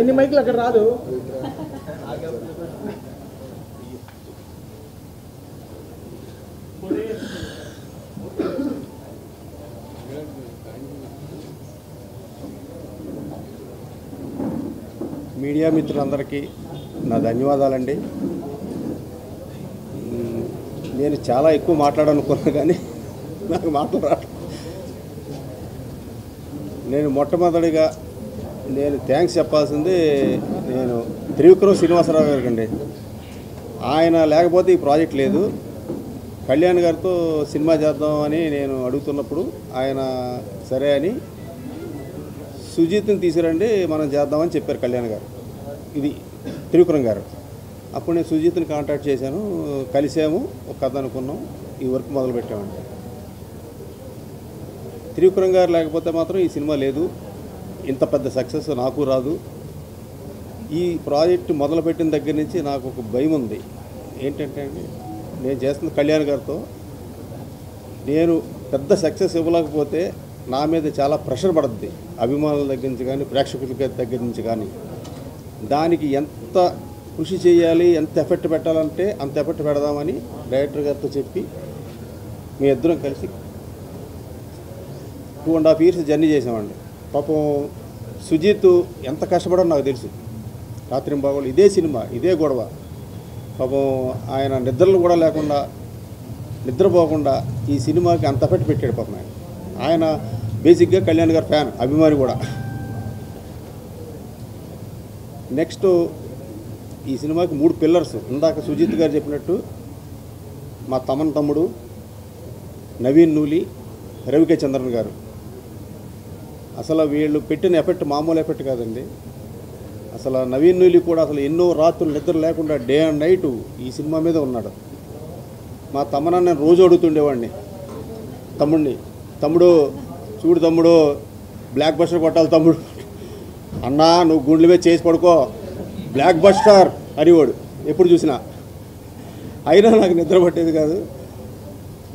ఇన్ని మైకులు అక్కడ రాదు. మీడియా మిత్రులందరికీ నా ధన్యవాదాలండి. నేను చాలా ఎక్కువ మాట్లాడాలనుకున్నా కానీ నాకు మాటలు రాదు. నేను మొట్టమొదటిగా థ్యాంక్స్ చెప్పాల్సింది నేను త్రివిక్రమ్ శ్రీనివాసరావు గారికి అండి. ఆయన లేకపోతే ఈ ప్రాజెక్ట్ లేదు. కళ్యాణ్ గారితో సినిమా చేద్దామని నేను అడుగుతున్నప్పుడు ఆయన సరే అని సుజిత్ని తీసుకురండి మనం చేద్దామని చెప్పారు కళ్యాణ్ గారు. ఇది త్రివిక్రమ్ గారు. అప్పుడు నేను సుజిత్ని కాంటాక్ట్ చేశాను, కలిసాము, ఒక కథ అనుకున్నాం, ఈ వర్క్ మొదలుపెట్టామండి. త్రివిక్రమ్ గారు లేకపోతే మాత్రం ఈ సినిమా లేదు, ఇంత పెద్ద సక్సెస్ నాకు రాదు. ఈ ప్రాజెక్ట్ మొదలుపెట్టిన దగ్గర నుంచి నాకు ఒక భయం ఉంది. ఏంటంటే అండి, నేను చేస్తున్న కళ్యాణ్ గారితో నేను పెద్ద సక్సెస్ ఇవ్వలేకపోతే నా మీద చాలా ప్రెషర్ పడుతుంది, అభిమానుల దగ్గర నుంచి కానీ ప్రేక్షకుల దగ్గర నుంచి కానీ. దానికి ఎంత కృషి చేయాలి, ఎంత ఎఫెక్ట్ పెట్టాలంటే అంత ఎఫెక్ట్ పెడదామని డైరెక్టర్ గారితో చెప్పి మీ ఇద్దరం కలిసి 2.5 years జర్నీ చేసామండి. పాపం సుజిత్ ఎంత కష్టపడాలో నాకు తెలుసు. రాత్రింబాగోలు ఇదే సినిమా, ఇదే గొడవ. పాపం ఆయన నిద్రలు కూడా లేకుండా, నిద్రపోకుండా ఈ సినిమాకి అంత ఎఫెక్ట్ పెట్టాడు. పాపం ఆయన బేసిక్గా కళ్యాణ్ గారి ఫ్యాన్, అభిమాని కూడా. నెక్స్ట్ ఈ సినిమాకి 3 పిల్లర్స్. ఇందాక సుజిత్ గారు చెప్పినట్టు మా తమ్ముడు నవీన్ నూలి, రవికే చంద్రన్ గారు. అసలు వీళ్ళు పెట్టిన ఎఫెక్ట్ మామూలు ఎఫెక్ట్ కాదండి. అసలు నవీన్ నూలి కూడా అసలు ఎన్నో రాత్రులు నిద్ర లేకుండా డే అండ్ నైట్ ఈ సినిమా మీద ఉన్నాడు. మా తమ్మన నేను రోజు అడుగుతుండేవాడిని తమ్ముడిని, తమ్ముడు చూడు తమ్ముడు, బ్లాక్ బస్టర్ కొట్టాలి తమ్ముడు, అన్నా నువ్వు గుండెల మీద చేసి పడుకో, బ్లాక్ బస్టర్ అనేవాడు ఎప్పుడు చూసినా. అయినా నాకు నిద్ర పట్టేది కాదు.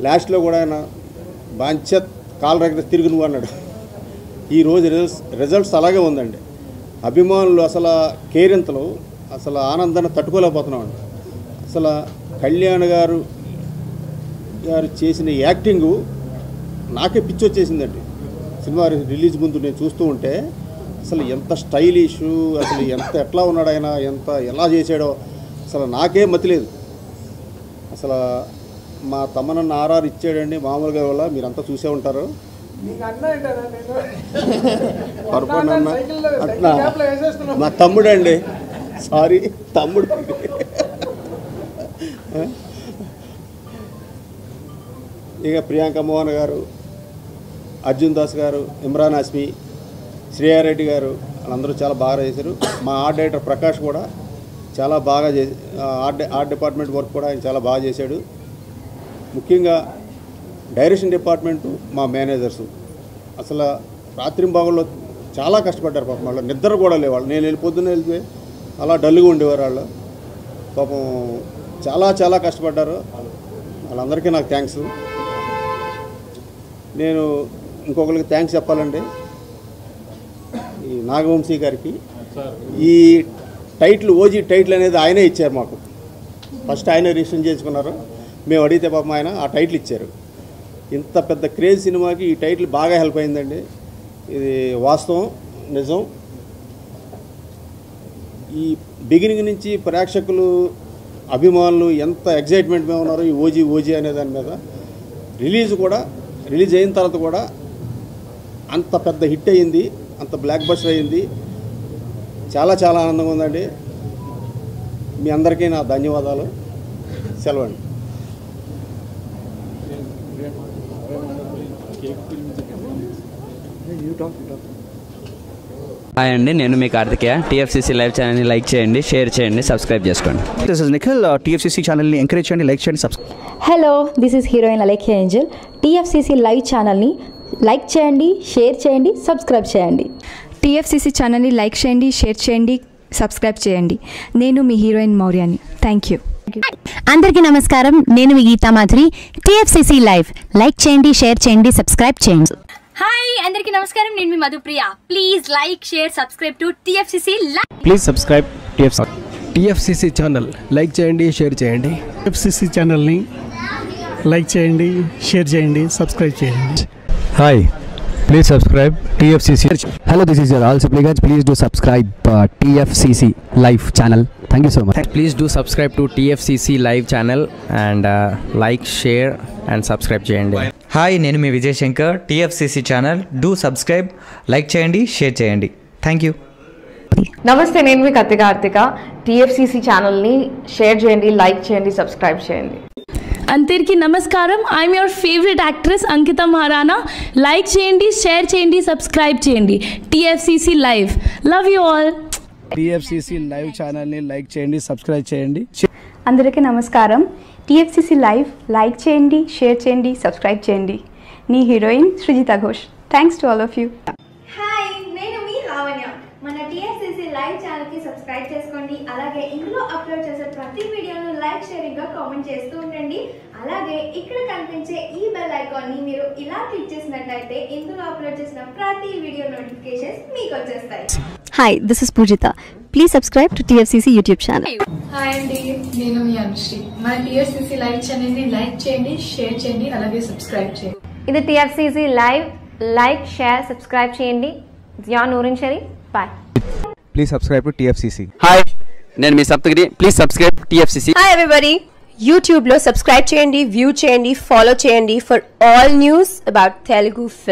లాస్ట్లో కూడా ఆయన బాంచత్ కాలు రగడ తిరిగి నువ్వు అన్నాడు. ఈరోజు రిజల్ట్స్ అలాగే ఉందండి. అభిమానులు అసలు కేరింతలు, అసలు ఆనందాన్ని తట్టుకోలేకపోతున్నామండి. అసలు కళ్యాణ్ గారు చేసిన యాక్టింగు నాకే పిచ్చి వచ్చేసిందండి. సినిమా రిలీజ్ ముందు నేను చూస్తూ ఉంటే అసలు ఎంత స్టైలిష్, అసలు ఎట్లా ఉన్నాడు ఆయన, ఎలా చేశాడో అసలు నాకే మతిలేదు. అసలు మా తమ్మనన్న ఆర్ఆర్ ఇచ్చాడండి మామూలుగా. వల్ల మీరంతా చూసే ఉంటారు. పొరపాటున అట్లా మా తమ్ముడు అండి, సారీ తమ్ముడు. ఇక ప్రియాంక మోహన్ గారు, అర్జున్ దాస్ గారు, ఇమ్రాన్ హాస్మి, శ్రేయారెడ్డి గారు వాళ్ళందరూ చాలా బాగా చేశారు. మా ఆర్ట్ డైరెక్టర్ ప్రకాష్ కూడా చాలా బాగా ఆర్ట్ డిపార్ట్మెంట్ వర్క్ కూడా ఆయన చాలా బాగా చేశాడు. ముఖ్యంగా డైరెక్షన్ డిపార్ట్మెంటు, మా మేనేజర్సు అసలు రాత్రింబాగుల్లో చాలా కష్టపడ్డారు. పాపం వాళ్ళు నిద్ర కూడా లేవాళ్ళు. నేను పొద్దున్న వెళ్తే అలా డల్గా ఉండేవారు వాళ్ళు. పాపం చాలా కష్టపడ్డారు. వాళ్ళందరికీ నాకు థ్యాంక్స్. నేను ఇంకొకరికి థ్యాంక్స్ చెప్పాలండి, ఈ నాగవంశీ గారికి. ఈ టైటిల్, ఓజీ టైటిల్ అనేది ఆయనే ఇచ్చారు మాకు. ఫస్ట్ ఆయనే రిజిస్టర్ చేసుకున్నారు. మేము అడిగితే పాపం ఆయన ఆ టైటిల్ ఇచ్చారు. ఇంత పెద్ద క్రేజ్ సినిమాకి ఈ టైటిల్ బాగా హెల్ప్ అయిందండి. ఇది వాస్తవం, నిజం. ఈ బిగినింగ్ నుంచి ప్రేక్షకులు, అభిమానులు ఎంత ఎగ్జైట్మెంట్ మీద ఉన్నారో ఈ ఓజీ అనే దాని మీద. రిలీజ్ అయిన తర్వాత కూడా అంత పెద్ద హిట్ అయ్యింది, అంత బ్లాక్ బస్టర్ అయ్యింది. చాలా ఆనందంగా ఉందండి. మీ అందరికీ నా ధన్యవాదాలు. సెలవండి. హాయ్ అండి, నేను మీ కార్తికేయ. టీఎఫ్సీసీ లైవ్ ఛానల్ని లైక్ చేయండి, షేర్ చేయండి, సబ్స్క్రైబ్ చేసుకోండి. This is Nikhil. టీఎఫ్సీసీ ఛానల్ని ఎంకరేజ్ చేయండి, లైక్ చేయండి, subscribe. Hello, this is heroine Alekhya angel. TFCC live ఛానల్ని లైక్ చేయండి, షేర్ చేయండి, సబ్స్క్రైబ్ చేయండి. టీఎఫ్సీసీ ఛానల్ని లైక్ చేయండి, షేర్ చేయండి, సబ్స్క్రైబ్ చేయండి. నేను మీ హీరోయిన్ మౌర్యాని. Thank you. అందరికీ నమస్కారం, నేను మీ Geetha Madhuri. TFCC live like చేయండి, షేర్ చేయండి, సబ్స్క్రైబ్ చేయండి. హాయ్ అందరికీ నమస్కారం, నేను మీ Madhupriya. Please like, share, subscribe to TFCC live. Please subscribe TFCC channel. Like చేయండి, షేర్ చేయండి. టిఎఫ్సిసి ఛానల్ని లైక్ చేయండి, షేర్ చేయండి, సబ్స్క్రైబ్ చేయండి. Hi, please subscribe TFCC. Hello, this is your all supplicants. Please do subscribe TFCC Live channel. Thank you so much. Please do subscribe to TFCC live channel and like, share and subscribe చేయండి. Hi, నేను మీ Vijay Shankar. TFCC channel do subscribe, like చేయండి, share చేయండి. Thank you. నమస్తే, నేను మీ Kathi Karthika. TFCC ఛానల్ని share చేయండి, లైక్ చేయండి, సబ్స్క్రైబ్ చేయండి. అందరికీ నమస్కారం. I'm your favourite actress Ankita Maharana. Like చేయండి, షేర్ చేయండి, సబ్స్క్రైబ్ చేయండి. TFCC live. Love you all. TFCC live ఛానల్ని లైక్ చేయండి, సబ్స్క్రైబ్ చేయండి. అందరికీ నమస్కారం. టీఎఫ్సిసి లైవ్ లైక్ చేయండి, షేర్ చేయండి, సబ్స్క్రైబ్ చేయండి. నీ heroine Srujitha Ghosh. Thanks to all of you. Hi, నేను మీ లావణ్య. మన టీఎఫ్సిసి లైవ్ ఛానల్కి సబ్స్క్రైబ్ చేసుకోండి. అలాగే ఇందులో అప్లోడ్ చేసే ప్రతి వీడియోను లైక్, షేరింగ్గా కామెంట్ చేస్తూ ఉండండి. అలాగే ఇక్కడ కనిపించే ఈ బెల్ ఐకాన్ని మీరు ఇలా క్లిక్ చేసినట్లయితే ఇందులో అప్లోడ్ చేసిన ప్రతి వీడియో నోటిఫికేషన్స్ మీకు వచ్చేస్తాయి. Hi, this is Poojitha. Please subscribe to TFCC YouTube channel. Hi అండి, నేను మీ అనుశ్రీ. మన టీఎఫ్సిసి లైవ్ ఛానల్ని లైక్ చేయండి, షేర్ చేయండి, అలాగే సబ్స్క్రైబ్ చేయండి. ఇది TFCC live. Like, share, subscribe చేయండి. Zia Noorin Shari. Bye. Please subscribe to TFCC. హాయ్, నేను మీ Saptagiri. Please subscribe TFCC. Hi everybody, యూట్యూబ్లో సబ్స్క్రైబ్ చేయండి, వ్యూ చేయండి, ఫాలో చేయండి for all news about Telugu film.